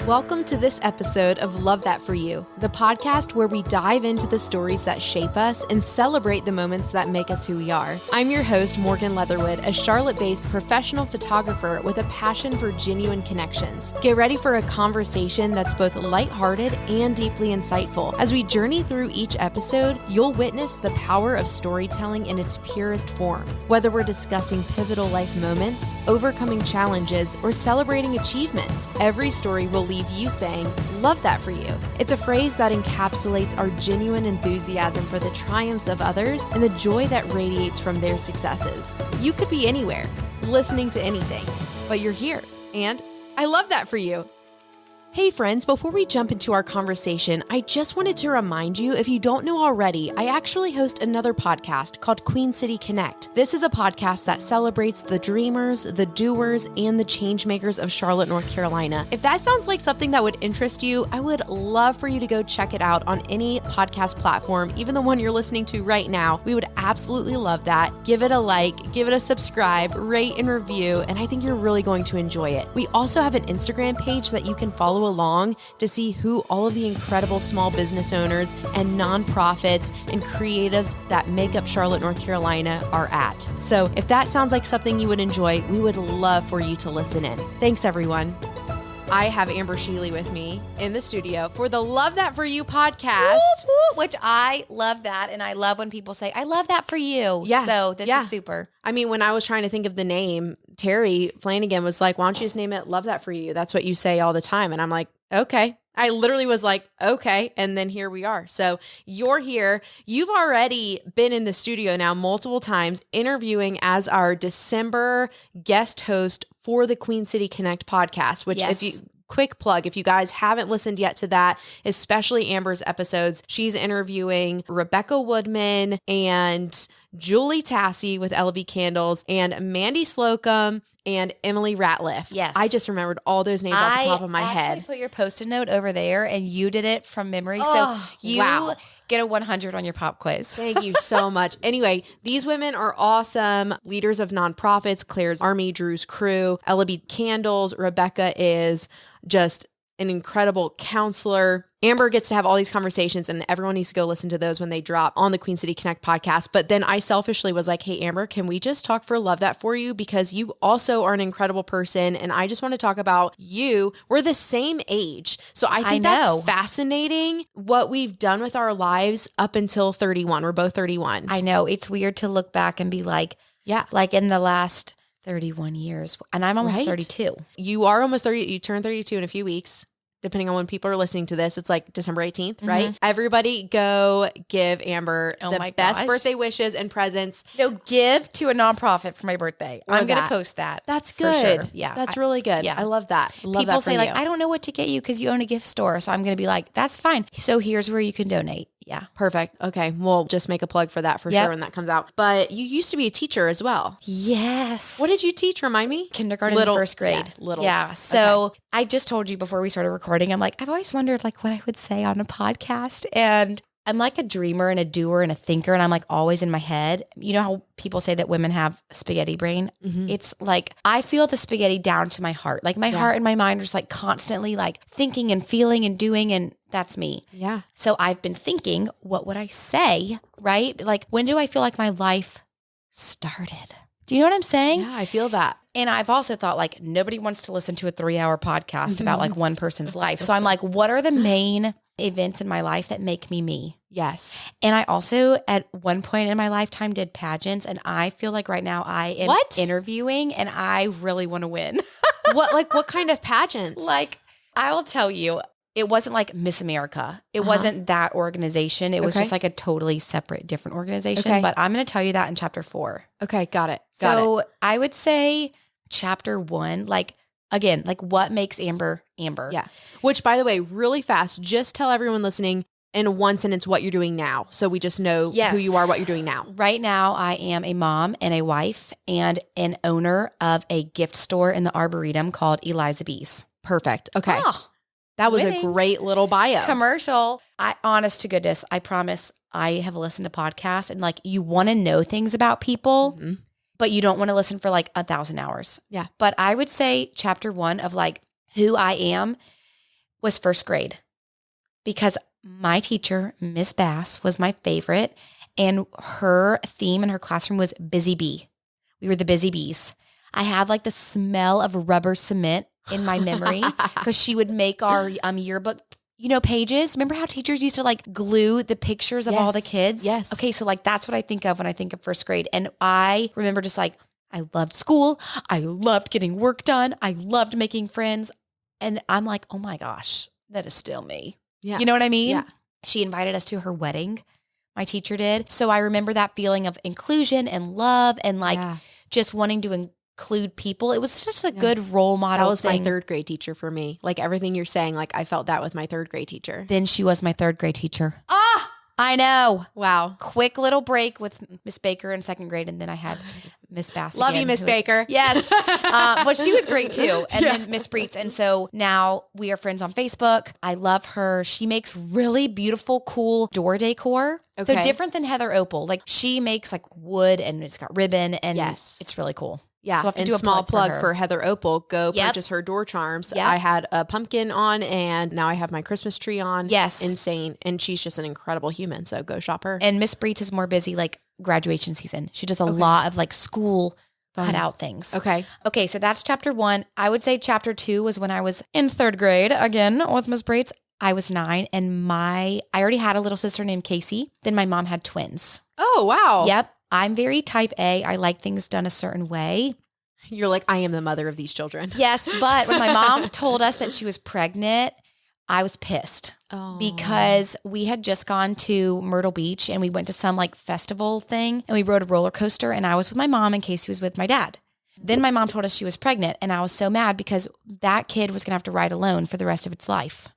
Welcome to this episode of Love That For You, the podcast where we dive into the stories that shape us and celebrate the moments that make us who we are. I'm your host, Morgan Leatherwood, a Charlotte-based professional photographer with a passion for genuine connections. Get ready for a conversation that's both lighthearted and deeply insightful. As we journey through each episode, you'll witness the power of storytelling in its purest form. Whether we're discussing pivotal life moments, overcoming challenges, or celebrating achievements, every story will leave you saying, "Love that for you." It's a phrase that encapsulates our genuine enthusiasm for the triumphs of others and the joy that radiates from their successes. You could be anywhere, listening to anything, but you're here, and I love that for you. Hey friends, before we jump into our conversation, I just wanted to remind you, if you don't know already, I actually host another podcast called Queen City Connect. This is a podcast that celebrates the dreamers, the doers, and the change makers of Charlotte, North Carolina. If that sounds like something that would interest you, I would love for you to go check it out on any podcast platform, even the one you're listening to right now. We would absolutely love that. Give it a like, give it a subscribe, rate and review, and I think you're really going to enjoy it. We also have an Instagram page that you can follow along to see who all of the incredible small business owners and nonprofits and creatives that make up Charlotte, North Carolina are at. So if that sounds like something you would enjoy, we would love for you to listen in. Thanks, everyone. I have Amber Shealy with me in the studio for the Love That For You podcast. Woo, woo, which I love that. And I love when people say, I love that for you. Yeah. So this is super. I mean, when I was trying to think of the name, Terry Flanagan was like, why don't you just name it Love That For You? That's what you say all the time. And I'm like, okay. I literally was like, okay. And then here we are. So you're here. You've already been in the studio now multiple times interviewing as our December guest host for the Queen City Connect podcast, which quick plug, if you guys haven't listened yet to that, especially Amber's episodes, she's interviewing Rebecca Woodman and Julie Tassi with LB Candles and Mandy Slocum and Emily Ratliff. Yes. I just remembered all those names off the top of my head. I put your Post-it note over there and you did it from memory. Oh, so you get a 100 on your pop quiz. Thank you so much. Anyway, these women are awesome leaders of nonprofits. Claire's Army, Drew's Crew, LB Candles. Rebecca is just an incredible counselor. Amber gets to have all these conversations and everyone needs to go listen to those when they drop on the Queen City Connect podcast. But then I selfishly was like, hey, Amber, can we just talk for Love That For You? Because you also are an incredible person. And I just want to talk about you. We're the same age. So I think that's fascinating what we've done with our lives up until 31. We're both 31. I know. It's weird to look back and be like, like in the last 31 years. And I'm almost 32. You are almost 30. You turn 32 in a few weeks. Depending on when people are listening to this, it's like December 18th, right? Mm-hmm. Everybody go give Amber the best birthday wishes and presents. Give to a nonprofit for my birthday. I'm going to post that. That's good. For sure. Yeah. That's really good. Yeah. I love that. People say like, I don't know what to get you because you own a gift store. So I'm going to be like, that's fine. So here's where you can donate. Yeah. Perfect. Okay. We'll just make a plug for that for sure when that comes out. But you used to be a teacher as well. Yes. What did you teach? Remind me. Kindergarten and first grade. Yeah. So I just told you before we started recording, I'm like, I've always wondered like what I would say on a podcast. And I'm like a dreamer and a doer and a thinker. And I'm like always in my head. You know how people say that women have spaghetti brain? Mm-hmm. It's like, I feel the spaghetti down to my heart. Like my heart and my mind are just like constantly like thinking and feeling and doing. And that's me. Yeah. So I've been thinking, what would I say? Right? Like, when do I feel like my life started? Do you know what I'm saying? Yeah, I feel that. And I've also thought like nobody wants to listen to a 3-hour podcast about like one person's life. So I'm like, what are the main events in my life that make me me? Yes. And I also at one point in my lifetime did pageants, and I feel like right now I am interviewing and I really want to win. What kind of pageants? Like, I will tell you, it wasn't like Miss America. It wasn't that organization. It was just like a totally separate, different organization. Okay. But I'm going to tell you that in chapter 4. Okay. Got it. I would say chapter 1, like, again, like what makes Amber, Amber. Yeah. Which, by the way, really fast, just tell everyone listening in one sentence what you're doing now. So we just know who you are, what you're doing now. Right now, I am a mom and a wife and an owner of a gift store in the Arboretum called Eliza B's. Perfect. Okay. Oh. That was a great little bio. Commercial. Honest to goodness, I promise I have listened to podcasts and like you want to know things about people, but you don't want to listen for like 1,000 hours. Yeah. But I would say chapter 1 of like who I am was first grade, because my teacher, Miss Bass, was my favorite, and her theme in her classroom was Busy Bee. We were the Busy Bees. I have like the smell of rubber cement in my memory because she would make our yearbook, pages. Remember how teachers used to like glue the pictures of all the kids? Yes. Okay, so like that's what I think of when I think of first grade. And I remember just like, I loved school. I loved getting work done. I loved making friends. And I'm like, oh my gosh, that is still me. Yeah. You know what I mean? Yeah. She invited us to her wedding. My teacher did. So I remember that feeling of inclusion and love and like just wanting to include people. It was just a good role model. That was my third grade teacher for me. Like everything you're saying, like I felt that with my third grade teacher. Then she was my third grade teacher. Ah! I know. Wow. Quick little break with Miss Baker in second grade, and then I had Miss Bass. Love you, Miss Baker. Yes. But she was great too. And then Miss Breitz. And so now we are friends on Facebook. I love her. She makes really beautiful, cool door decor. Okay. So different than Heather Opal. Like she makes like wood and it's got ribbon and it's really cool. Yeah, so we'll have to and do a small plug for for Heather Opal. Go purchase her door charms. Yep. I had a pumpkin on, and now I have my Christmas tree on. Yes. Insane. And she's just an incredible human, so go shop her. And Miss Breitz is more busy like graduation season. She does a lot of like school cutout things. Okay, so that's chapter 1. I would say chapter 2 was when I was in third grade, again, with Miss Breitz. I was 9, and I already had a little sister named Casey. Then my mom had twins. Oh, wow. Yep. I'm very type A. I like things done a certain way. You're like, I am the mother of these children. Yes, but when my mom told us that she was pregnant, I was pissed because we had just gone to Myrtle Beach and we went to some like festival thing and we rode a roller coaster, and I was with my mom and Casey was with my dad. Then my mom told us she was pregnant, and I was so mad because that kid was going to have to ride alone for the rest of its life.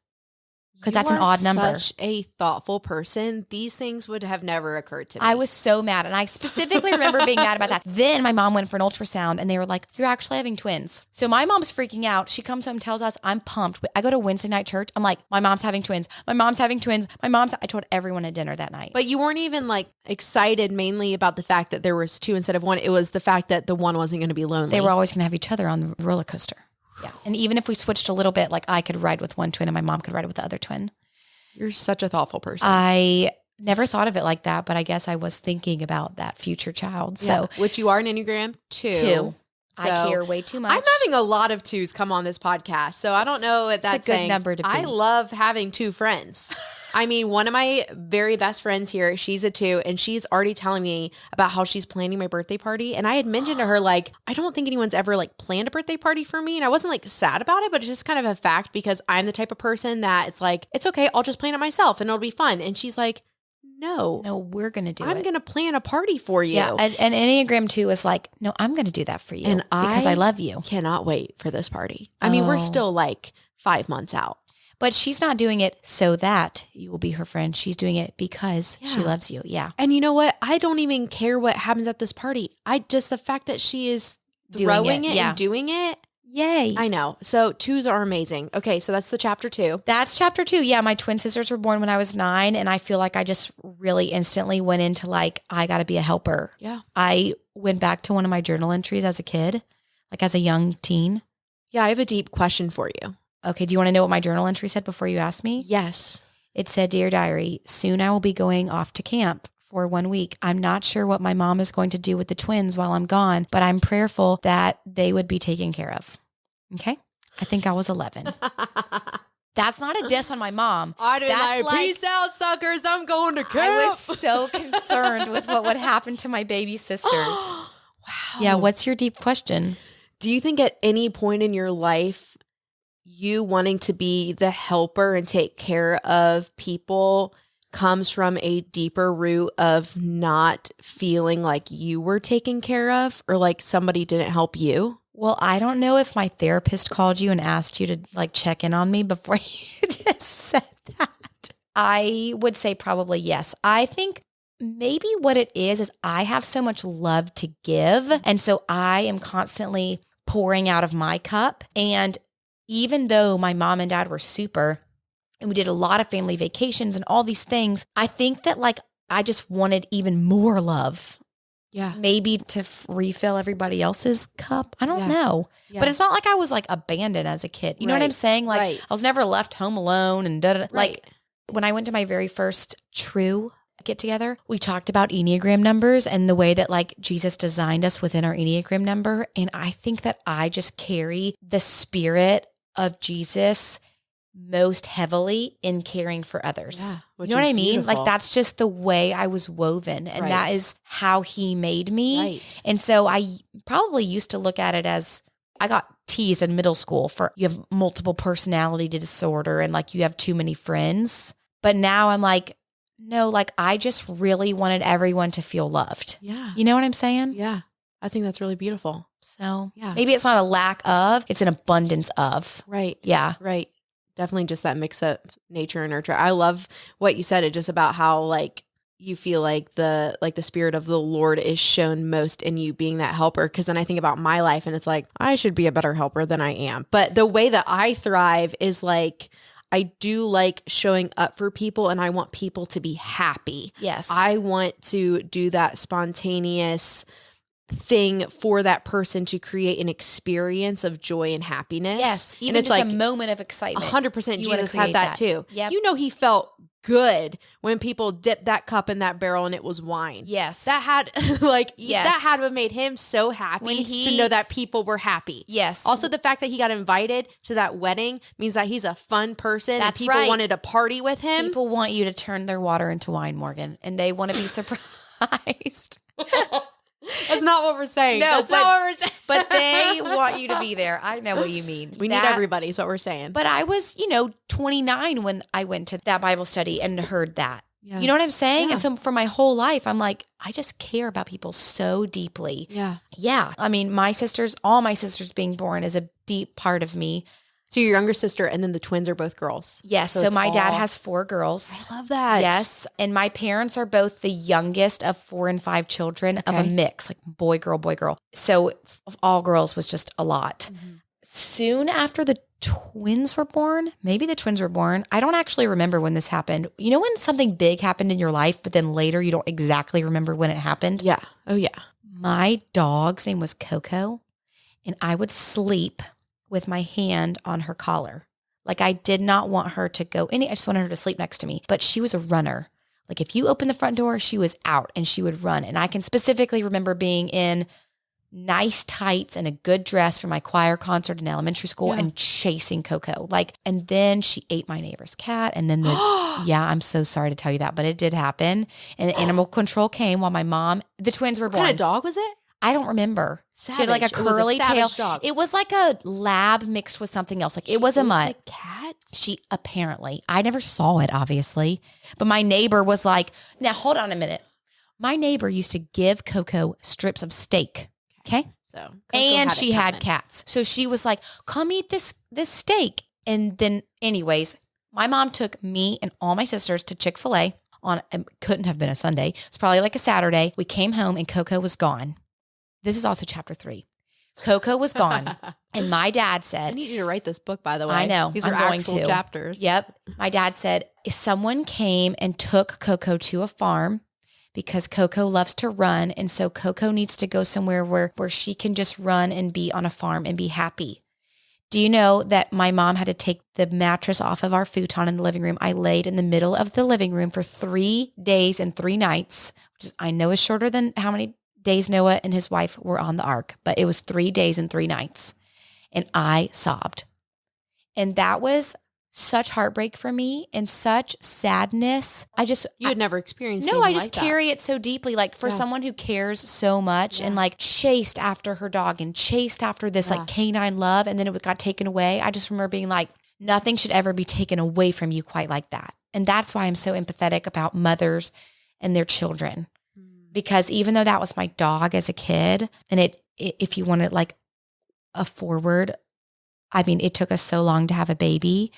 Because that's an odd number. Such a thoughtful person. These things would have never occurred to me. I was so mad. And I specifically remember being mad about that. Then my mom went for an ultrasound and they were like, you're actually having twins. So my mom's freaking out. She comes home, tells us, I'm pumped. I go to Wednesday night church. I'm like, my mom's having twins. My mom's having twins. I told everyone at dinner that night. But you weren't even like excited mainly about the fact that there was 2 instead of 1. It was the fact that the one wasn't going to be lonely. They were always going to have each other on the roller coaster. Yeah. And even if we switched a little bit, like I could ride with one twin and my mom could ride with the other twin. You're such a thoughtful person. I never thought of it like that, but I guess I was thinking about that future child. So, which you are an Enneagram 2. So I care way too much. I'm having a lot of 2s come on this podcast, so I don't know what that's a good number to be. I love having 2 friends. I mean, one of my very best friends here, she's a 2, and she's already telling me about how she's planning my birthday party. And I had mentioned to her, like, I don't think anyone's ever like planned a birthday party for me. And I wasn't like sad about it, but it's just kind of a fact because I'm the type of person that it's like, it's okay, I'll just plan it myself and it'll be fun. And she's like, no, we're going to do it. I'm going to plan a party for you. Yeah. And Enneagram 2 is like, no, I'm going to do that for you. And because I love you. Cannot wait for this party. I mean, we're still like 5 months out. But she's not doing it so that you will be her friend. She's doing it because she loves you. Yeah. And you know what? I don't even care what happens at this party. The fact that she is throwing it and doing it. Yay. I know. So 2s are amazing. Okay. So that's the chapter 2. That's chapter 2. Yeah. My twin sisters were born when I was 9. And I feel like I just really instantly went into like, I got to be a helper. Yeah. I went back to one of my journal entries as a kid, like as a young teen. Yeah. I have a deep question for you. Okay, do you want to know what my journal entry said before you asked me? Yes. It said, Dear Diary, soon I will be going off to camp for 1 week. I'm not sure what my mom is going to do with the twins while I'm gone, but I'm prayerful that they would be taken care of. Okay? I think I was 11. That's not a diss on my mom. I'd be like, peace out, suckers. I'm going to camp. I was so concerned with what would happen to my baby sisters. Wow. Yeah, what's your deep question? Do you think at any point in your life, you wanting to be the helper and take care of people comes from a deeper root of not feeling like you were taken care of or like somebody didn't help you? Well, I don't know if my therapist called you and asked you to like check in on me before you just said that. I would say probably yes. I think maybe what it is I have so much love to give. And so I am constantly pouring out of my cup. And even though my mom and dad were super and we did a lot of family vacations and all these things, I think that like I just wanted even more love Yeah. Maybe to refill everybody else's cup. I don't know. Yeah. But it's not like I was like abandoned as a kid. You know what I'm saying? Like I was never left home alone and like when I went to my very first true get together, we talked about Enneagram numbers and the way that like Jesus designed us within our Enneagram number. And I think that I just carry the spirit of Jesus most heavily in caring for others. Yeah, you know what I mean? Beautiful. Like that's just the way I was woven and that is how he made me. Right. And so I probably used to look at it as I got teased in middle school for you have multiple personality disorder and like you have too many friends. But now I'm like, no, like I just really wanted everyone to feel loved. Yeah. You know what I'm saying? Yeah. I think that's really beautiful. So maybe it's not a lack of, it's an abundance of. Right. Yeah. Right. Definitely just that mix up nature and nurture. I love what you said. It just about how like you feel like the spirit of the Lord is shown most in you being that helper. Cause then I think about my life and it's like, I should be a better helper than I am. But the way that I thrive is like, I do like showing up for people and I want people to be happy. Yes. I want to do that spontaneous thing for that person to create an experience of joy and happiness. Yes. Even and it's just like a moment of excitement. 100% You wanna Jesus had create that too. Yep. You know, he felt good when people dipped that cup in that barrel and it was wine. Yes. That had Yes. that had to have made him so happy to know that people were happy. Yes. Also, the fact that he got invited to that wedding means that he's a fun person. That's and people right. wanted to party with him. People want you to turn their water into wine, Morgan, and they want to be surprised. That's not what we're saying. No, That's not what we're saying. But they want you to be there. I know what you mean. We need everybody is what we're saying. But I was, 29 when I went to that Bible study and heard that. Yeah. You know what I'm saying? Yeah. And so for my whole life, I'm like, I just care about people so deeply. Yeah. Yeah. I mean, all my sisters being born is a deep part of me. So your younger sister and then the twins are both girls. Yes. So my dad has 4 girls. I love that. Yes. And my parents are both the youngest of 4 and 5 children of a mix, like boy, girl, boy, girl. So all girls was just a lot. Mm-hmm. Soon after the twins were born, maybe the twins were born. I don't actually remember when this happened. You know when something big happened in your life, but then later you don't exactly remember when it happened? Yeah. Oh, yeah. My dog's name was Coco, and I would sleep with my hand on her collar. Like I did not want her to go I just wanted her to sleep next to me. But she was a runner. Like if you opened the front door, she was out and she would run. And I can specifically remember being in nice tights and a good dress for my choir concert in elementary school and chasing Coco. And then she ate my neighbor's cat. And then I'm so sorry to tell you that, but it did happen. And the animal control came while the twins were born. What kind of dog was it? I don't remember. Savage. She had like a curly tail. Dog. It was like a lab mixed with something else. Like it was a mutt. The cat? She apparently, I never saw it obviously, but my neighbor was like, now hold on a minute. My neighbor used to give Coco strips of steak. Okay. So, Coco and she had cats. So she was like, come eat this steak. And then anyways, my mom took me and all my sisters to Chick-fil-A it couldn't have been a Sunday. It was probably like a Saturday. We came home and Coco was gone. This is also chapter 3. Coco was gone. And my dad said, I need you to write this book, by the way. I know. These are actual chapters. Yep. My dad said, someone came and took Coco to a farm because Coco loves to run. And so Coco needs to go somewhere where she can just run and be on a farm and be happy. Do you know that my mom had to take the mattress off of our futon in the living room? I laid in the middle of the living room for 3 days and 3 nights, which I know is shorter than how many days Noah and his wife were on the ark, but it was 3 days and 3 nights. And I sobbed. And that was such heartbreak for me and such sadness. You had never experienced No, I just like carry it so deeply. Like for someone who cares so much and like chased after her dog and chased after this like canine love, and then it got taken away. I just remember being like, nothing should ever be taken away from you quite like that. And that's why I'm so empathetic about mothers and their children. Because even though that was my dog as a kid, and if you wanted like a forward, I mean, it took us so long to have a baby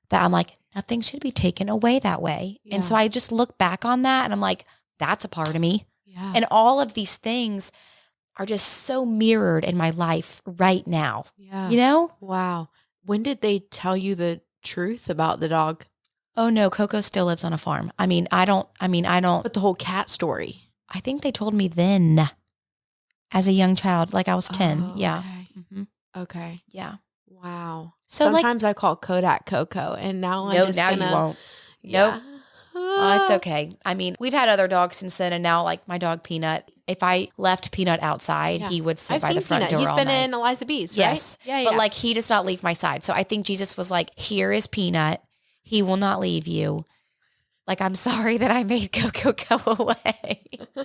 that I'm like, nothing should be taken away that way. Yeah. And so I just look back on that and I'm like, that's a part of me. Yeah. And all of these things are just so mirrored in my life right now. Yeah. You know? Wow. When did they tell you the truth about the dog? Oh no, Coco still lives on a farm. I don't. But the whole cat story. I think they told me then. as a young child. Like I was 10. Oh, Yeah. Okay. Mm-hmm. Okay. Yeah. Wow. So sometimes I call Kodak Coco, and now I'm no, just now gonna, you won't. Yeah. Nope. It's okay. I mean, we've had other dogs since then, and now like my dog Peanut, if I left Peanut outside, Yeah. he would sit I've by seen the front Peanut. door He's all been night. in Eliza B's, right? Yes. Yeah, But like he does not leave my side. So I think Jesus was like, here is Peanut. He will not leave you. Like, I'm sorry that I made Coco go away.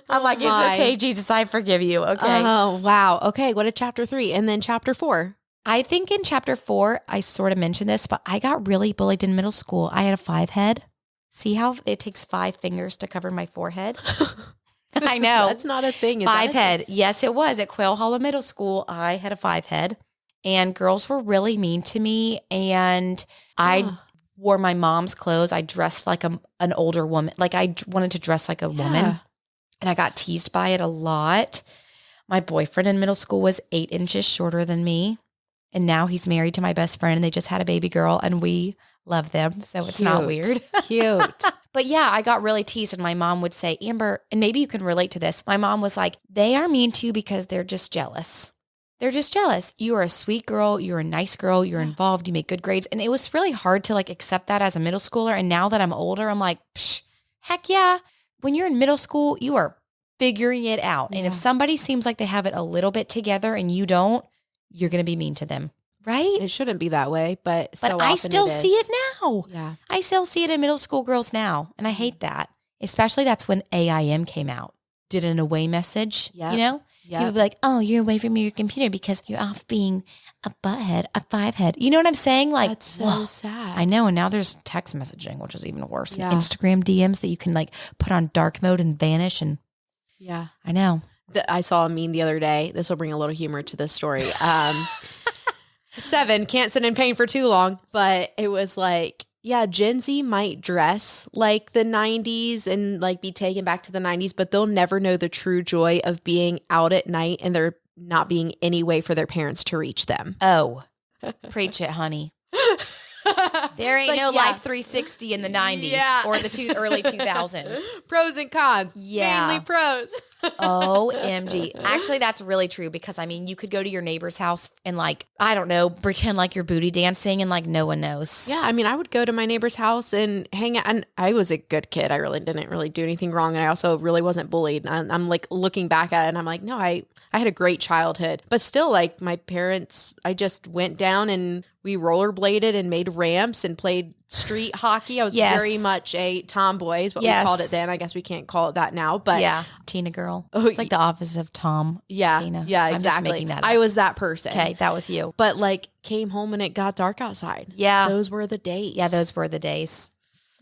I'm like, it's okay, Jesus, I forgive you. Okay. Oh, wow. Okay. What did chapter 3? And then chapter 4? I think in chapter 4, I sort of mentioned this, but I got really bullied in middle school. I had a 5 head. See how it takes 5 fingers to cover my forehead? I know. That's not a thing. Is 5 that a head. Yes, it was. At Quail Hollow Middle School, I had a 5 head. And girls were really mean to me. And I wore my mom's clothes. I dressed like an older woman. Like I wanted to dress like a woman. And I got teased by it a lot. My boyfriend in middle school was 8 inches shorter than me. And now he's married to my best friend and they just had a baby girl and we love them. So it's not weird. Cute. But yeah, I got really teased and my mom would say, Amber, and maybe you can relate to this. My mom was like, they are mean to you because they're just jealous. They're just jealous. You are a sweet girl. You're a nice girl. You're involved. You make good grades. And it was really hard to like accept that as a middle schooler. And now that I'm older, I'm like, psh, heck yeah. When you're in middle school, you are figuring it out. And if somebody seems like they have it a little bit together and you don't, you're going to be mean to them. Right? It shouldn't be that way, but so I often still it see is. it now. Yeah. I still see it in middle school girls now. And I hate that. Especially that's when AIM came out. Did an away message, you know? Yeah. People be like, oh, you're away from your computer because you're off being a butthead, a 5-head. You know what I'm saying? Like, That's so sad. I know. And now there's text messaging, which is even worse. Yeah. And Instagram DMs that you can like put on dark mode and vanish. And Yeah. I know. I saw a meme the other day. This will bring a little humor to this story. 7, can't sit in pain for too long, but it was like, yeah, Gen Z might dress like the 90s and like be taken back to the 90s, but they'll never know the true joy of being out at night and there not being any way for their parents to reach them. Oh, preach it, honey. There ain't Like, no yeah. Life 360 in the 90s or the early 2000s. Pros and cons. Yeah. Mainly pros. OMG. Actually, that's really true because, I mean, you could go to your neighbor's house and like, I don't know, pretend like you're booty dancing and like no one knows. Yeah, I mean, I would go to my neighbor's house and hang out. And I was a good kid. I really didn't really do anything wrong. And I also really wasn't bullied. And I'm like looking back at it and I'm like, no, I had a great childhood. But still, like my parents, I just went down and we rollerbladed and made ramps and played street hockey. I was very much a tomboy is what we called it then. I guess we can't call it that now. But yeah, Tina girl. Oh, it's like the opposite of Tom. Yeah, Tina. yeah, I'm exactly. just making that up. I was that person. Okay, that was you. But like came home and it got dark outside. Yeah. Those were the days. Yeah, those were the days.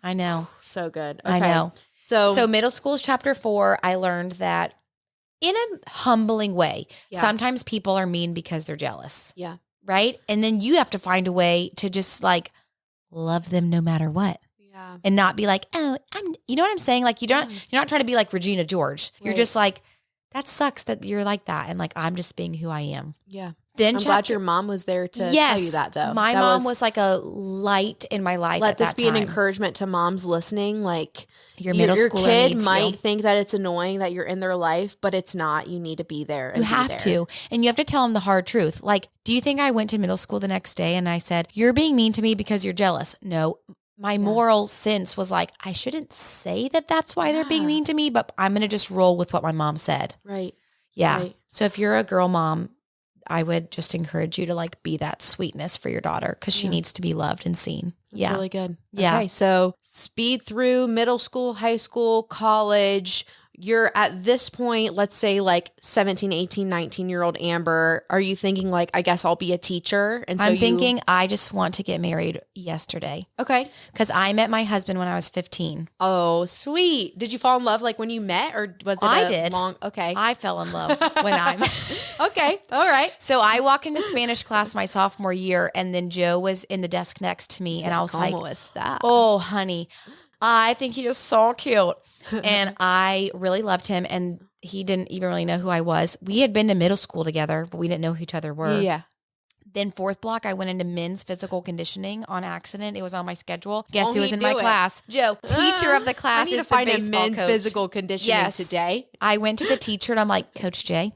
I know. So good. I Okay. know. So middle school's chapter 4, I learned that in a humbling way, sometimes people are mean because they're jealous. Yeah. Right? And then you have to find a way to just like love them no matter what. Yeah. And not be like, oh, you know what I'm saying? Like you're not trying to be like Regina George. You're just like, that sucks that you're like that. And like, I'm just being who I am. Yeah. Then I'm glad your mom was there to tell you that though. My mom was like a light in my life. Let this be an an encouragement to moms listening. Like your middle your schooler kid needs might you. think that it's annoying that you're in their life, but it's not. You need to be there. And You have to. And you have to tell them the hard truth. Like, do you think I went to middle school the next day and I said, you're being mean to me because you're jealous? No. My moral sense was like, I shouldn't say that that's why they're being mean to me, but I'm going to just roll with what my mom said. Right. Yeah. Right. So if you're a girl mom, I would just encourage you to like be that sweetness for your daughter because she needs to be loved and seen. That's really good. Yeah. Okay. So speed through middle school, high school, college. You're at this point, let's say like 17, 18, 19-year-old Amber. Are you thinking like, I guess I'll be a teacher? And so I'm thinking I just want to get married yesterday. Okay. Because I met my husband when I was 15. Oh, sweet. Did you fall in love like when you met or was it I did. Okay. I fell in love when I'm... Okay. All right. So I walked into Spanish class my sophomore year and then Joe was in the desk next to me and I was like, oh, honey, I think he is so cute. And I really loved him and he didn't even really know who I was. We had been to middle school together, but we didn't know who each other were. Yeah. Then 4th block, I went into men's physical conditioning on accident. It was on my schedule. Guess who was in my class? Joe, teacher of the class. I need is to find the a baseball men's coach. physical conditioning today. I went to the teacher and I'm like, Coach Jay,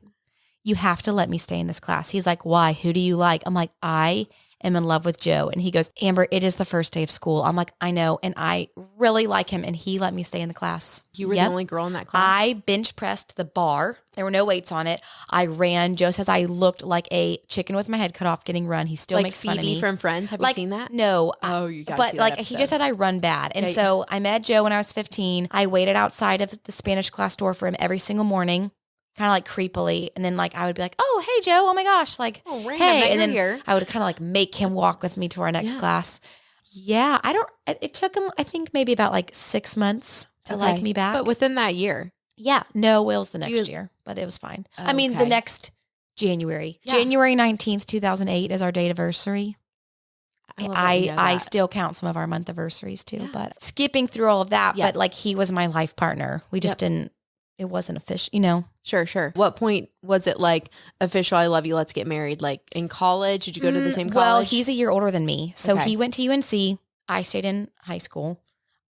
you have to let me stay in this class. He's like, why? Who do you like? I'm like, I am in love with Joe. And he goes, Amber, it is the first day of school. I'm like, I know. And I really like him. And he let me stay in the class. You were the only girl in that class? I bench pressed the bar. There were no weights on it. I ran. Joe says I looked like a chicken with my head cut off getting run. He still makes fun of me. Like Phoebe from Friends. Have you seen that? No. Oh, you got to But see that like episode. he just said I run bad. And so I met Joe when I was 15. I waited outside of the Spanish class door for him every single morning, kind of like creepily. And then like I would be like, oh, hey, Joe. Oh my gosh. Like, hey. And then I would kind of like make him walk with me to our next class. Yeah. It took him, I think maybe about like 6 months to like me back. But within that year. Yeah. No, it was the next year, but it was fine. I mean, the next January. Yeah. January 19th, 2008 is our date anniversary. I still count some of our month anniversaries too, but skipping through all of that, but like he was my life partner. We just didn't, it wasn't official, you know? Sure. What point was it like official, I love you, let's get married? Like in college? Did you go to the same college? Well, he's a year older than me. So he went to UNC. I stayed in high school.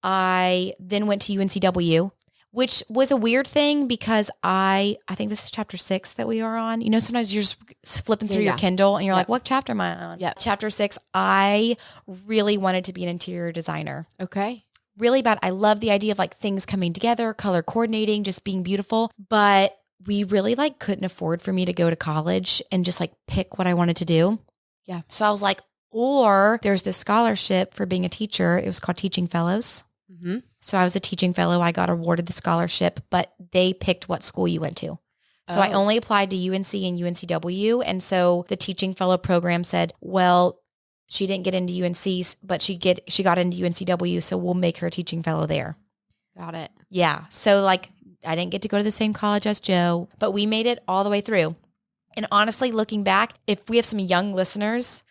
I then went to UNCW, which was a weird thing because I think this is chapter 6 that we are on. You know, sometimes you're just flipping through your Kindle and you're like, what chapter am I on? Yeah. Chapter 6. I really wanted to be an interior designer. Okay. Really bad. I love the idea of like things coming together, color coordinating, just being beautiful. But we really like couldn't afford for me to go to college and just like pick what I wanted to do. Yeah. So I was like, or there's this scholarship for being a teacher. It was called Teaching Fellows. Mm-hmm. So I was a teaching fellow. I got awarded the scholarship, but they picked what school you went to. So I only applied to UNC and UNCW. And so the teaching fellow program said, well, she didn't get into UNC, but she got into UNCW. So we'll make her a teaching fellow there. Got it. Yeah. So like I didn't get to go to the same college as Joe, but we made it all the way through. And honestly, looking back, if we have some young listeners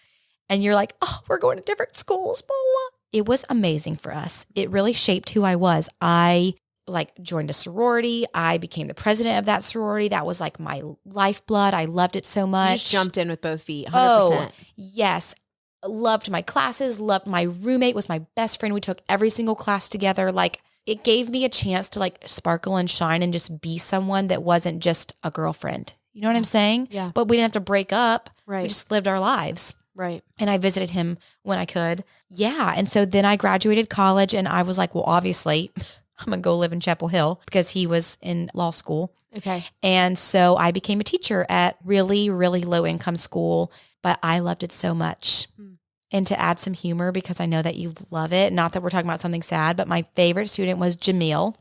and you're like, oh, we're going to different schools, blah, blah. It was amazing for us. It really shaped who I was. I like joined a sorority. I became the president of that sorority. That was like my lifeblood. I loved it so much. You just jumped in with both feet, 100%. Oh, yes. Loved my classes. Loved my roommate was my best friend. We took every single class together. Like it gave me a chance to like sparkle and shine and just be someone that wasn't just a girlfriend. You know what I'm saying? Yeah. But we didn't have to break up. Right. We just lived our lives. Right. And I visited him when I could. Yeah. And so then I graduated college and I was like, well, obviously I'm going to go live in Chapel Hill because he was in law school. Okay. And so I became a teacher at really, really low income school, but I loved it so much. And to add some humor, because I know that you love it, not that we're talking about something sad, but my favorite student was Jamil.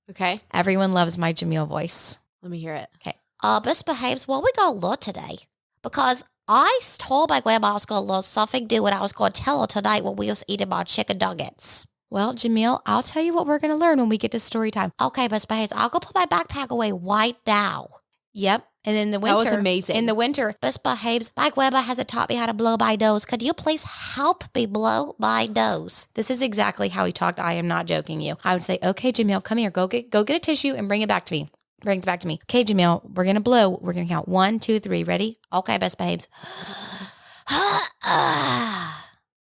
Okay. Everyone loves my Jamil voice. Let me hear it. Okay. Best behaves, what we gonna learn today? Because I told my grandma I was going to learn something new and I was going to tell her tonight when we was eating my chicken nuggets. Well, Jamil, I'll tell you what we're going to learn when we get to story time. Okay, Miss Behaves, I'll go put my backpack away right now. Yep. And in the winter. That was amazing. In the winter. Miss Behaves, my grandma hasn't taught me how to blow my nose. Could you please help me blow my nose? This is exactly how he talked. I am not joking you. I would say, okay, Jamil, come here. Go get a tissue and bring it back to me. Brings it back to me. Okay, Jamil, we're going to blow. We're going to count 1, 2, 3. Ready? Okay, Miss Behaves.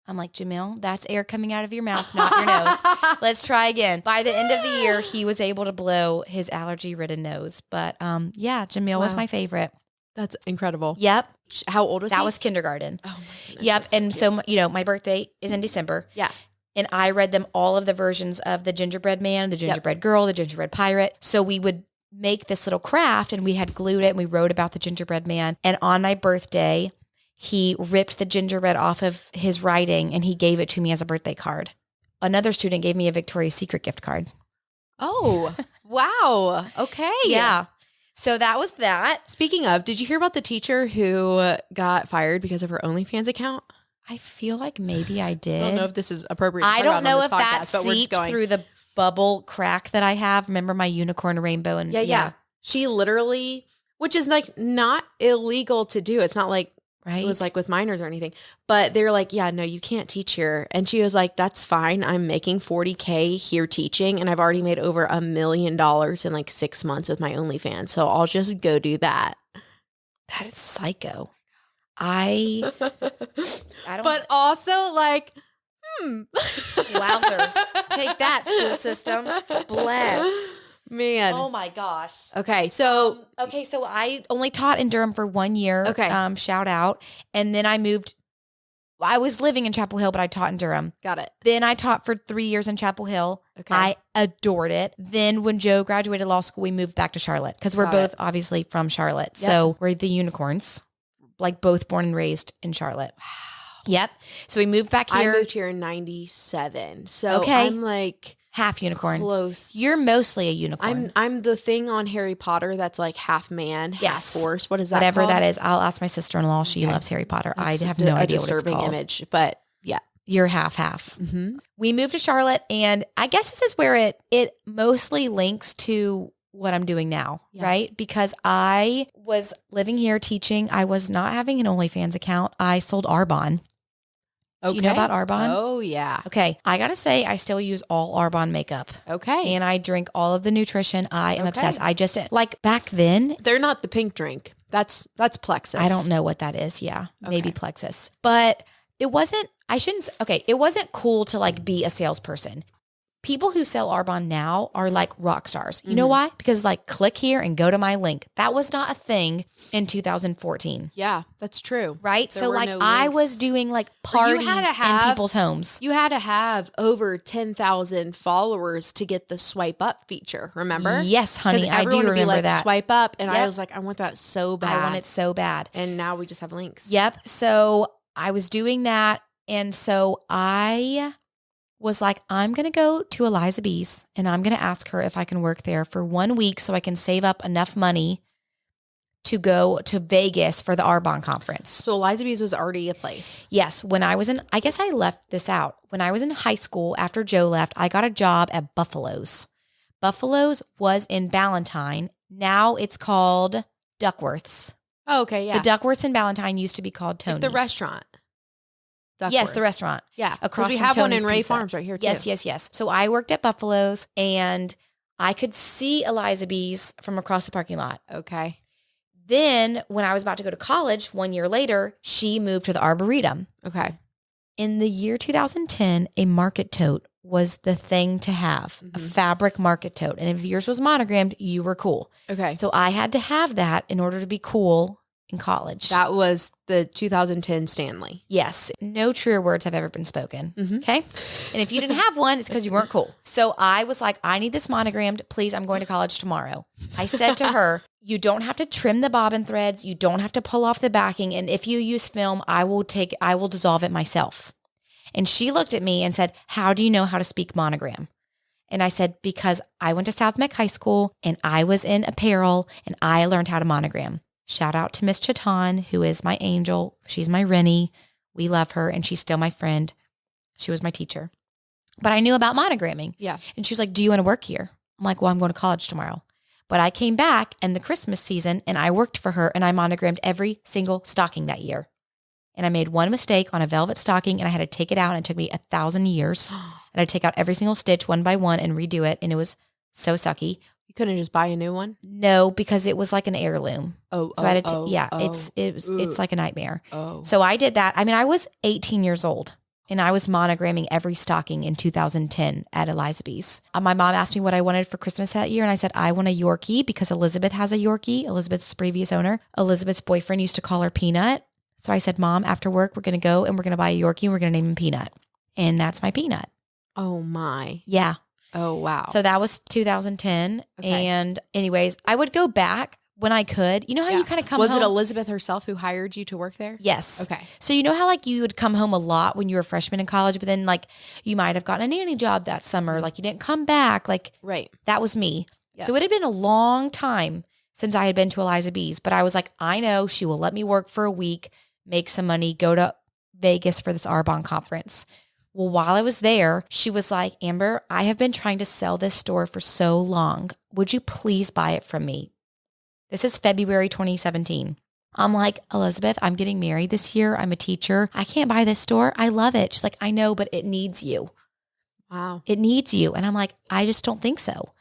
I'm like, Jamil, that's air coming out of your mouth, not your nose. Let's try again. By the end of the year, he was able to blow his allergy-ridden nose. But yeah, Jamil was my favorite. That's incredible. Yep. How old was he? That was kindergarten. Oh my goodness. Yep. And so, you know, my birthday is in December. Yeah. And I read them all of the versions of the gingerbread man, the gingerbread girl, the gingerbread pirate. So we would make this little craft and we had glued it and we wrote about the gingerbread man. And on my birthday, he ripped the gingerbread off of his writing and he gave it to me as a birthday card. Another student gave me a Victoria's Secret gift card. Oh, wow. Okay. Yeah. So that was that. Speaking of, did you hear about the teacher who got fired because of her OnlyFans account? I feel like maybe I did. I don't know if this is appropriate. I don't know if podcast, that but we're just seeped through the bubble crack that I have. Remember my unicorn rainbow? And yeah. She literally, which is like not illegal to do. It's not like it was like with minors or anything, but they're like, yeah, no, you can't teach here. And she was like, that's fine. I'm making $40,000 here teaching. And I've already made over $1 million in like 6 months with my OnlyFans. So I'll just go do that. That is psycho. I don't. But also like, Wowzers. Take that, school system. Bless. Man. Oh my gosh. Okay. So, So I only taught in Durham for 1 year. Okay. Shout out. And then I moved. I was living in Chapel Hill, but I taught in Durham. got it. Then I taught for 3 years in Chapel Hill. Okay. I adored it. Then when Joe graduated law school, we moved back to Charlotte because we're Got both it. obviously from Charlotte. Yep. So we're the unicorns, like both born and raised in Charlotte. Wow. Yep. So we moved back here. I moved here in 97. So Okay. I'm like half unicorn. close. You're mostly a unicorn. I'm the thing on Harry Potter that's like half man, Yes. half horse. What is that Whatever called? that is. I'll ask my sister-in-law. She Okay. loves Harry Potter. That's I have no a idea what it's disturbing called. image, but yeah. You're half. Mm-hmm. We moved to Charlotte, and I guess this is where it mostly links to what I'm doing now, Yeah. right? Because I was living here teaching. I was not having an OnlyFans account. I sold Arbonne. Do you know about Arbonne? Oh, yeah. Okay. I got to say, I still use all Arbonne makeup. Okay. And I drink all of the nutrition. I am Okay. obsessed. I just, like back then, They're not the pink drink. That's Plexus. I don't know what that is. Yeah. Maybe Okay. Plexus. But it wasn't, it wasn't cool to like be a salesperson. People who sell Arbonne now are like rock stars. You know why? Because like click here and go to my link. That was not a thing in 2014. Yeah, that's true. Right? There So were like no I links. was doing like Or you parties had to in have- people's homes. You had to have over 10,000 followers to get the swipe up feature, remember? Yes, honey. 'Cause I do everyone would be remember like, that. Swipe up. And I Yep. was like, I want that so bad. I want it so bad. And now we just have links. Yep. So I was doing that. And so I was like, I'm going to go to Eliza B's and I'm going to ask her if I can work there for 1 week so I can save up enough money to go to Vegas for the Arbonne conference. So Eliza B's was already a place. Yes. When I was I guess I left this out. When I was in high school, after Joe left, I got a job at Buffalo's. Buffalo's was in Ballantyne. Now it's called Duckworth's. Oh, okay. Yeah. The Duckworth's in Ballantyne used to be called Tony's. Like the restaurant. Yes, the Duckworth. restaurant. Yeah. Across we from have one Tony's in Ray Pizza. Farms right here too. Yes. So I worked at Buffalo's and I could see Eliza B's from across the parking lot. Okay. Then when I was about to go to college 1 year later, she moved to the Arboretum. Okay. In the year 2010, a market tote was the thing to have, a Mhm. fabric market tote. And if yours was monogrammed, you were cool. Okay. So I had to have that in order to be cool in college. That was the 2010 Stanley. Yes. No truer words have ever been spoken. Mhm. Okay. And if you didn't have one, it's because you weren't cool. So I was like, I need this monogrammed. Please, I'm going to college tomorrow. I said to her, you don't have to trim the bobbin threads. You don't have to pull off the backing. And if you use film, I will dissolve it myself. And she looked at me and said, how do you know how to speak monogram? And I said, because I went to South Meck High School and I was in apparel and I learned how to monogram. Shout out to Miss Chatan, who is my angel. She's my Rennie. We love her, and she's still my friend. She was my teacher. But I knew about monogramming. Yeah. And she was like, do you want to work here? I'm like, well, I'm going to college tomorrow. But I came back in the Christmas season, and I worked for her, and I monogrammed every single stocking that year. And I made one mistake on a velvet stocking, and I had to take it out, and it took me 1,000 years. And I'd take out every single stitch one by one and redo it, and it was so sucky. You couldn't just buy a new one? No, because it was like an heirloom. Oh, So I had to, it's like a nightmare. Oh. So I did that. I mean, I was 18 years old and I was monogramming every stocking in 2010 at Eliza B's. My mom asked me what I wanted for Christmas that year. And I said, I want a Yorkie because Elizabeth has a Yorkie, Elizabeth's previous owner. Elizabeth's boyfriend used to call her Peanut. So I said, Mom, after work, we're going to go and we're going to buy a Yorkie and we're going to name him Peanut. And that's my Peanut. Oh my. Yeah. Oh wow. So that was 2010. Okay. And anyways, I would go back when I could. You know how you kind of come Was home? it Elizabeth herself who hired you to work there? Yes. Okay. So you know how like you would come home a lot when you were a freshman in college, but then like you might have gotten a nanny job that summer. Like you didn't come back. Like Right. that was me. Yeah. So it had been a long time since I had been to Eliza B's, but I was like, I know she will let me work for a week, make some money, go to Vegas for this Arbonne conference. Well, while I was there, she was like, Amber, I have been trying to sell this store for so long. Would you please buy it from me? This is February 2017. I'm like, Elizabeth, I'm getting married this year. I'm a teacher. I can't buy this store. I love it. She's like, I know, but it needs you. Wow. It needs you. And I'm like, I just don't think so.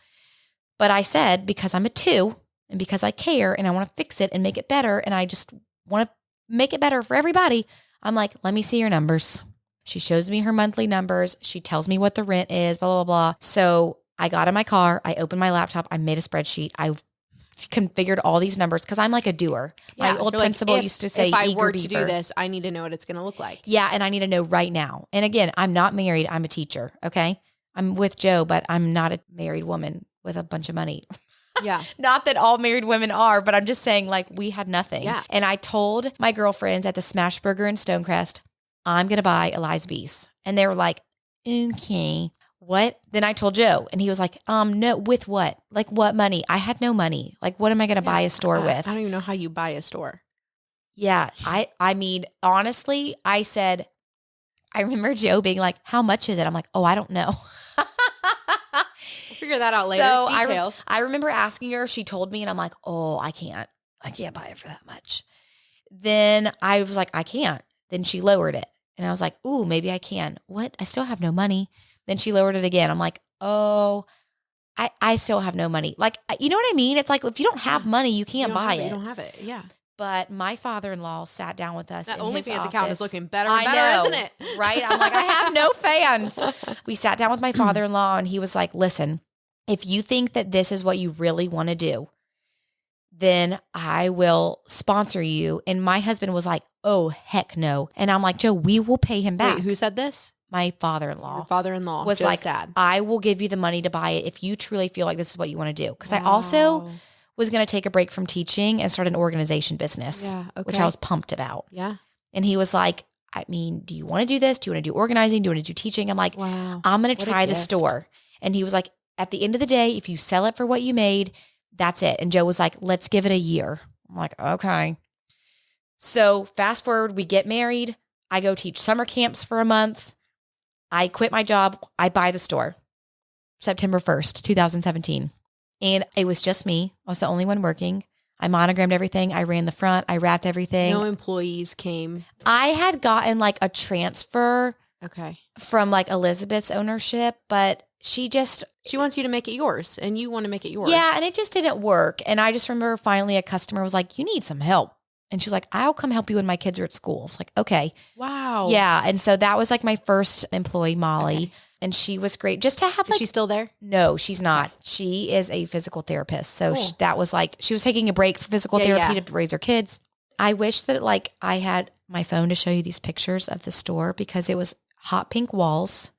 But I said, because I'm a 2 and because I care and I want to fix it and make it better and I just want to make it better for everybody, I'm like, let me see your numbers. She shows me her monthly numbers. She tells me what the rent is, blah, blah, blah. So I got in my car. I opened my laptop. I made a spreadsheet. I configured all these numbers because I'm like a doer. My old principal used to say, if I eager were to beaver. do this, I need to know what it's going to look like. Yeah, and I need to know right now. And again, I'm not married. I'm a teacher, okay? I'm with Joe, but I'm not a married woman with a bunch of money. Yeah. Not that all married women are, but I'm just saying, like, we had nothing. Yeah. And I told my girlfriends at the Smashburger in Stonecrest, I'm going to buy Eliza B's. And they were like, okay, what? Then I told Joe, and he was like, no, with what? Like, what money? I had no money. Like, what am I going to buy a store with? I don't even know how you buy a store. Yeah. I mean, honestly, I said, I remember Joe being like, how much is it? I'm like, oh, I don't know. We'll figure that out later. So Details. I remember asking her, she told me, and I'm like, oh, I can't buy it for that much. Then I was like, I can't. Then she lowered it. And I was like, ooh, maybe I can. What? I still have no money. Then she lowered it again. I'm like, oh, I still have no money. Like, you know what I mean? It's like, if you don't have money, you can't buy it. You don't have it. Yeah. But my father-in-law sat down with us. That in his OnlyFans account is office. looking better and better, isn't it? Right? I'm like, I have no fans. We sat down with my father-in-law, and he was like, listen, if you think that this is what you really want to do, then I will sponsor you. And my husband was like, oh, heck no. And I'm like, Joe, we will pay him back. Wait, who said this? My father-in-law. Your father-in-law was Joe's like, dad. I will give you the money to buy it if you truly feel like this is what you want to do. Because I also was going to take a break from teaching and start an organization business, which I was pumped about. Yeah. And he was like, I mean, do you want to do this? Do you want to do organizing? Do you want to do teaching? I'm like, wow. I'm going to try the store. And he was like, at the end of the day, if you sell it for what you made, that's it. And Joe was like, let's give it a year. I'm like, okay. So fast forward, we get married. I go teach summer camps for a month. I quit my job. I buy the store September 1st, 2017. And it was just me. I was the only one working. I monogrammed everything. I ran the front. I wrapped everything. No employees came. I had gotten like a transfer from like Elizabeth's ownership, but she wants you to make it yours, and you want to make it yours. Yeah, and it just didn't work. And I just remember finally a customer was like, you need some help. And she's like, I'll come help you when my kids are at school. I was like, okay. Wow. Yeah. And so that was like my first employee, Molly. Okay. And she was great. Just to have Is she still there? No, she's not. She is a physical therapist. So that was like, she was taking a break for physical therapy to raise her kids. I wish that like I had my phone to show you these pictures of the store, because it was hot pink walls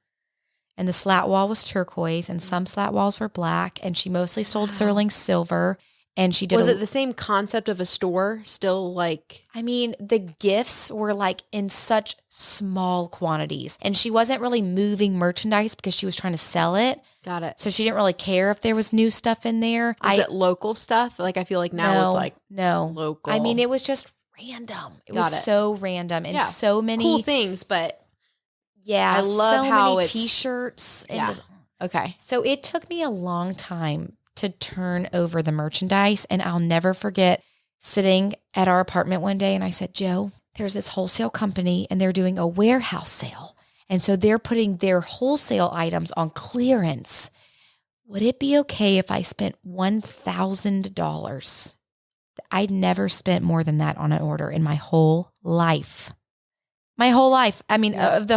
and the slat wall was turquoise and some slat walls were black, and she mostly sold sterling silver. And she did. Was it the same concept of a store still? Like, I mean, the gifts were like in such small quantities, and she wasn't really moving merchandise because she was trying to sell it. Got it. So she didn't really care if there was new stuff in there. Is it local stuff? Like, I feel like now it's like local. I mean, it was just random. It was so random and so many cool things, but I love so how many it's t-shirts and just okay. So it took me a long time to turn over the merchandise. And I'll never forget sitting at our apartment one day, and I said, Joe, there's this wholesale company and they're doing a warehouse sale. And so they're putting their wholesale items on clearance. Would it be okay if I spent $1,000? I'd never spent more than that on an order in my whole life. My whole life. I mean, of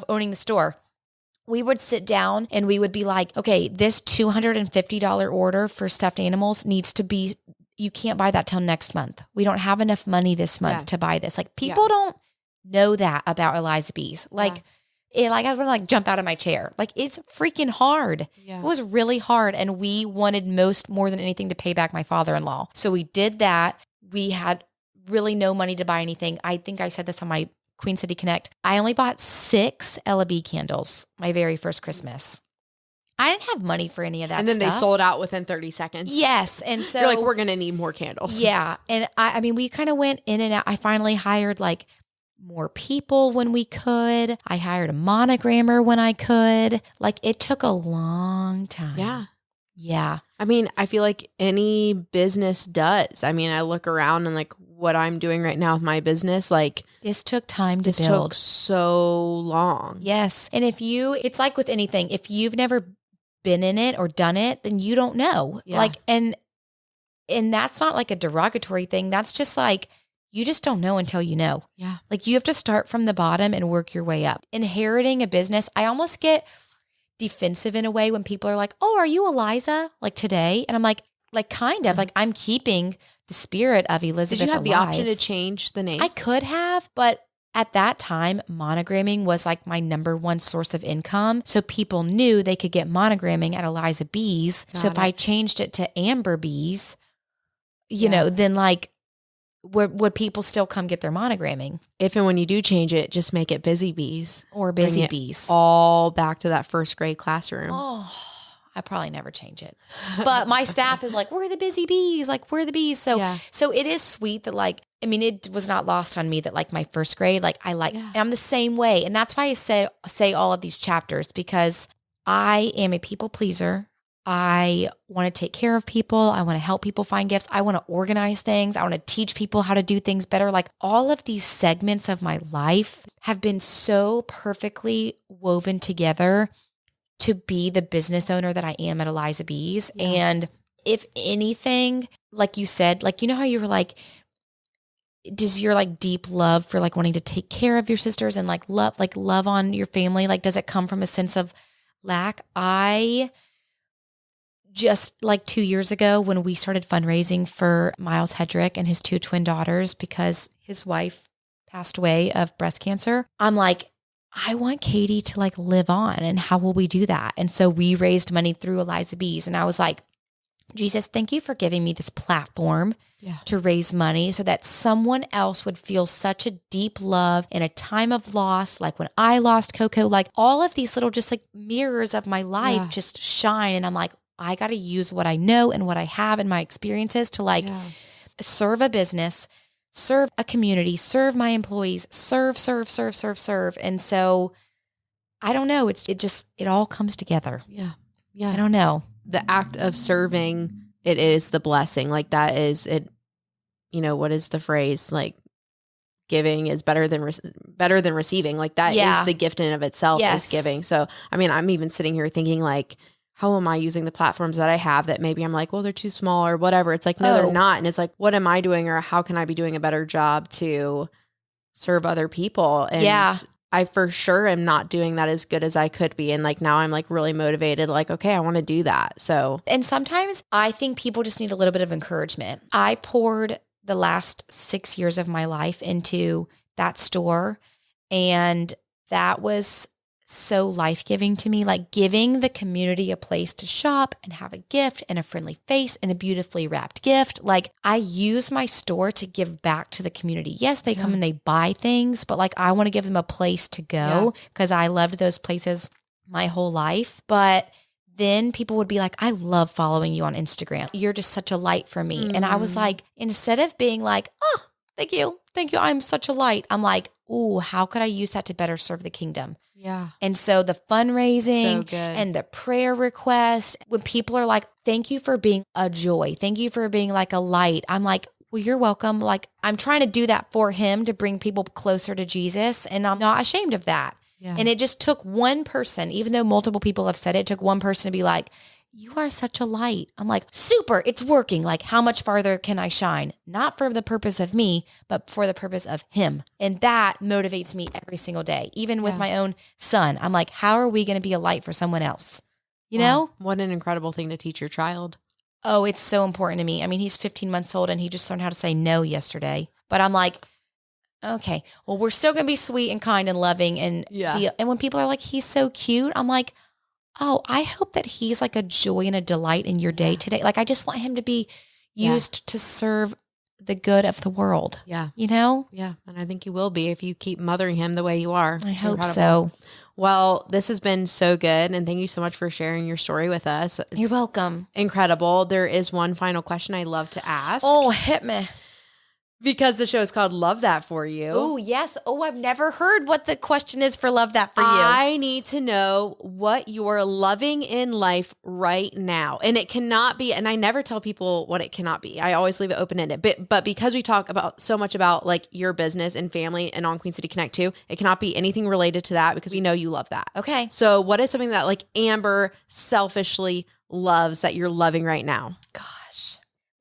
owning the store. We would sit down and we would be like, okay, this $250 order for stuffed animals needs to be, you can't buy that till next month. We don't have enough money this month to buy this. Like, people don't know that about Eliza B's. Like, I would like jump out of my chair. Like, it's freaking hard. Yeah. It was really hard. And we wanted more than anything to pay back my father-in-law. So we did that. We had really no money to buy anything. I think I said this on my Queen City Connect. I only bought 6 Ella B candles my very first Christmas. I didn't have money for any of that And then stuff. they sold out within 30 seconds. Yes. And so you're like, we're going to need more candles. Yeah. And I mean, we kind of went in and out. I finally hired like more people when we could. I hired a monogrammer when I could. Like, it took a long time. Yeah. Yeah. I mean, I feel like any business does. I mean, I look around and like what I'm doing right now with my business, like this took time to build. This took so long. Yes. And it's like with anything, if you've never been in it or done it, then you don't know. Yeah. Like, and that's not like a derogatory thing. That's just like, you just don't know until you know. Yeah. Like, you have to start from the bottom and work your way up. Inheriting a business, I almost get defensive in a way when people are like, oh, are you Eliza? Like today? And I'm like kind of like I'm keeping the spirit of Elizabeth Did you have alive. the option to change the name? I could have, but at that time, monogramming was like my number one source of income. So people knew they could get monogramming at Eliza B's. So if I changed it to Amber B's, you know, then like, would people still come get their monogramming? If and when you do change it, just make it Busy Bees. Or Busy Bees. All back to that first grade classroom. Oh, I probably never change it. But my staff is like, we're the Busy Bees. Like, we're the bees. So so it is sweet that like, I mean, it was not lost on me that like my first grade, like I like, and I'm the same way. And that's why I say all of these chapters, because I am a people pleaser. I want to take care of people. I want to help people find gifts. I want to organize things. I want to teach people how to do things better. Like all of these segments of my life have been so perfectly woven together to be the business owner that I am at Eliza B's. Yeah. And if anything, like you said, like, you know how you were like, does your like deep love for like wanting to take care of your sisters and like love on your family, like does it come from a sense of lack? I just like 2 years ago when we started fundraising for Miles Hedrick and his 2 twin daughters because his wife passed away of breast cancer, I'm like, I want Katie to like live on, and how will we do that? And so we raised money through Eliza B's, and I was like, Jesus, thank you for giving me this platform to raise money so that someone else would feel such a deep love in a time of loss. Like when I lost Coco, like all of these little just like mirrors of my life just shine. And I'm like, I got to use what I know and what I have in my experiences to like serve a business, serve a community, serve my employees, serve. And so I don't know. It all comes together. Yeah. Yeah. I don't know. The act of serving, it is the blessing. Like that is it. You know, what is the phrase? Like giving is better than receiving. Like that is the gift in and of itself is giving. So, I mean, I'm even sitting here thinking like, how am I using the platforms that I have that maybe I'm like, well, they're too small or whatever. It's like, no, they're not. And it's like, what am I doing, or how can I be doing a better job to serve other people? And I for sure am not doing that as good as I could be. And like now I'm like really motivated, like, okay, I want to do that. So, and sometimes I think people just need a little bit of encouragement. I poured the last 6 years of my life into that store, and that was so life-giving to me, like giving the community a place to shop and have a gift and a friendly face and a beautifully wrapped gift. Like I use my store to give back to the community. Yes, they come and they buy things, but like I want to give them a place to go because I loved those places my whole life. But then people would be like, I love following you on Instagram. You're just such a light for me. And I was like, instead of being like, oh, thank you, I'm such a light, I'm like, ooh, how could I use that to better serve the kingdom? Yeah. And so the fundraising and the prayer request, when people are like, thank you for being a joy, thank you for being like a light, I'm like, well, you're welcome. Like I'm trying to do that for him to bring people closer to Jesus. And I'm not ashamed of that. Yeah. And it just took one person, even though multiple people have said it, took one person to be like, you are such a light. I'm like, super, it's working. Like how much farther can I shine? Not for the purpose of me, but for the purpose of him. And that motivates me every single day. Even with my own son, I'm like, how are we going to be a light for someone else? You know? What an incredible thing to teach your child. Oh, it's so important to me. I mean, he's 15 months old and he just learned how to say no yesterday. But I'm like, okay, well, we're still going to be sweet and kind and loving. And and when people are like, he's so cute, I'm like, oh, I hope that he's like a joy and a delight in your day today. Like, I just want him to be used to serve the good of the world. Yeah. You know? Yeah. And I think you will be if you keep mothering him the way you are. I hope so. Well, this has been so good. And thank you so much for sharing your story with us. You're welcome. Incredible. There is one final question I love to ask. Oh, hit me. Because the show is called Love That For You. Oh, yes. Oh, I've never heard what the question is for Love That For You. I need to know what you're loving in life right now. And it cannot be, and I never tell people what it cannot be. I always leave it open-ended. But because we talk about so much about like your business and family and on Queen City Connect too, it cannot be anything related to that because we know you love that. Okay. So what is something that like Amber selfishly loves that you're loving right now? Gosh.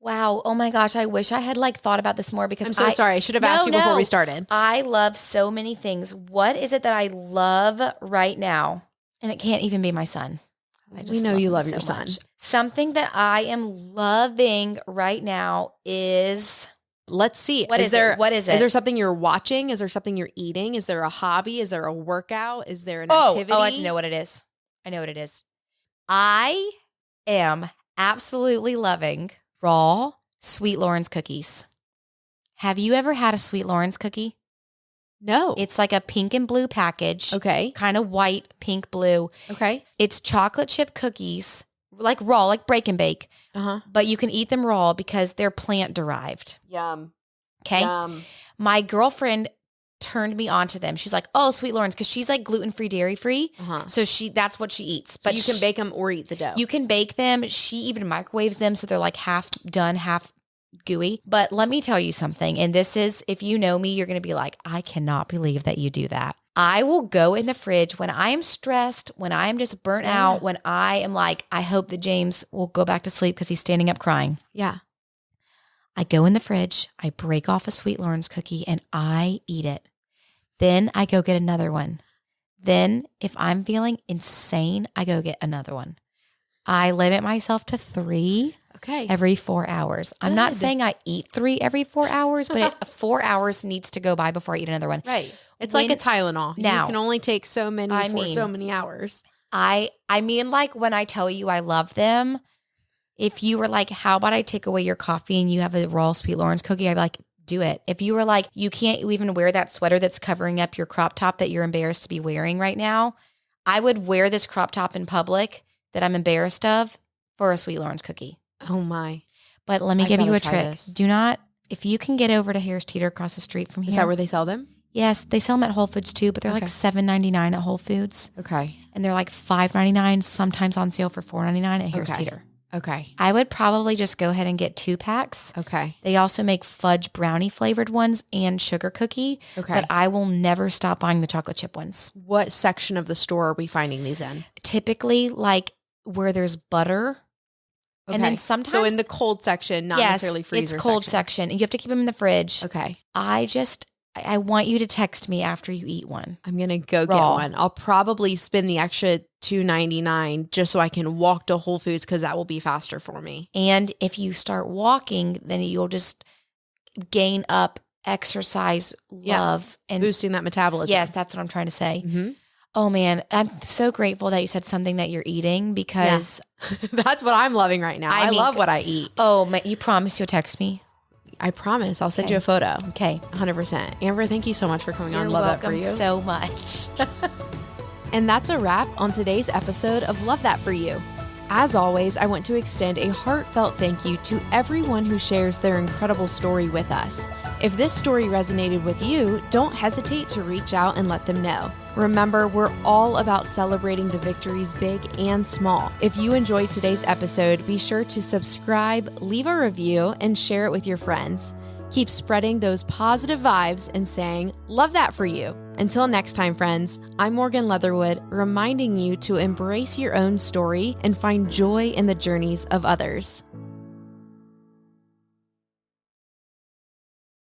Wow. Oh my gosh. I wish I had like thought about this more because I'm so sorry. I should have asked you before we started. I love so many things. What is it that I love right now? And it can't even be my son. We know you love him your so son. much. Something that I am loving right now is, let's see. What is it? What is it? Is there something you're watching? Is there something you're eating? Is there a hobby? Is there a workout? Is there an activity? Oh, I know what it is. I am absolutely loving raw Sweet Lawrence cookies. Have you ever had a Sweet Lawrence cookie? No. It's like a pink and blue package. Okay. Kind of white, pink, blue. Okay. It's chocolate chip cookies, like raw, like break and bake. Uh-huh. But you can eat them raw because they're plant derived. Yum. Okay. Yum. My girlfriend turned me onto them. She's like, oh, Sweet Lawrence, because she's like gluten-free, dairy-free. Uh-huh. So that's what she eats. But you can bake them or eat the dough. You can bake them. She even microwaves them so they're like half done, half gooey. But let me tell you something. And this is, if you know me, you're going to be like, I cannot believe that you do that. I will go in the fridge when I am stressed, when I am just burnt out, when I am like, I hope that James will go back to sleep because he's standing up crying. Yeah. I go in the fridge, I break off a Sweet Lawrence cookie and I eat it. Then I go get another one. Then if I'm feeling insane, I go get another one. I limit myself to 3 every 4 hours. I'm not saying I eat 3 every 4 hours, but 4 hours needs to go by before I eat another one. Right. It's like a Tylenol. Now, you can only take so many for so many hours. I mean, like when I tell you I love them, if you were like, how about I take away your coffee and you have a raw Sweet Lawrence cookie, I'd be like, do it. If you were like, you can't even wear that sweater that's covering up your crop top that you're embarrassed to be wearing right now, I would wear this crop top in public that I'm embarrassed of for a Sweet Lawrence cookie. Oh my. But let me give you a trick. Do not, if you can get over to Harris Teeter across the street from here. Is that where they sell them? Yes, they sell them at Whole Foods too, but they're like $7.99 at Whole Foods. Okay. And they're like $5.99, sometimes on sale for $4.99 at Harris Teeter. Okay. I would probably just go ahead and get 2 packs. Okay. They also make fudge brownie flavored ones and sugar cookie. Okay. But I will never stop buying the chocolate chip ones. What section of the store are we finding these in? Typically like where there's butter. Okay. And then sometimes. So in the cold section, not necessarily freezer it's cold section. And you have to keep them in the fridge. Okay. I want you to text me after you eat one. I'm going to go get one. I'll probably spend the extra $2.99 just so I can walk to Whole Foods because that will be faster for me. And if you start walking, then you'll just gain up exercise love. And boosting that metabolism. Yes, that's what I'm trying to say. Mm-hmm. Oh man, I'm so grateful that you said something that you're eating because that's what I'm loving right now. I love what I eat. Oh, you promise you'll text me? I promise. I'll send you a photo. Okay. 100%. Amber, thank you so much for coming on. Love that for you. So much. And that's a wrap on today's episode of Love That For You. As always, I want to extend a heartfelt thank you to everyone who shares their incredible story with us. If this story resonated with you, don't hesitate to reach out and let them know. Remember, we're all about celebrating the victories big and small. If you enjoyed today's episode, be sure to subscribe, leave a review, and share it with your friends. Keep spreading those positive vibes and saying, love that for you. Until next time, friends, I'm Morgan Leatherwood, reminding you to embrace your own story and find joy in the journeys of others.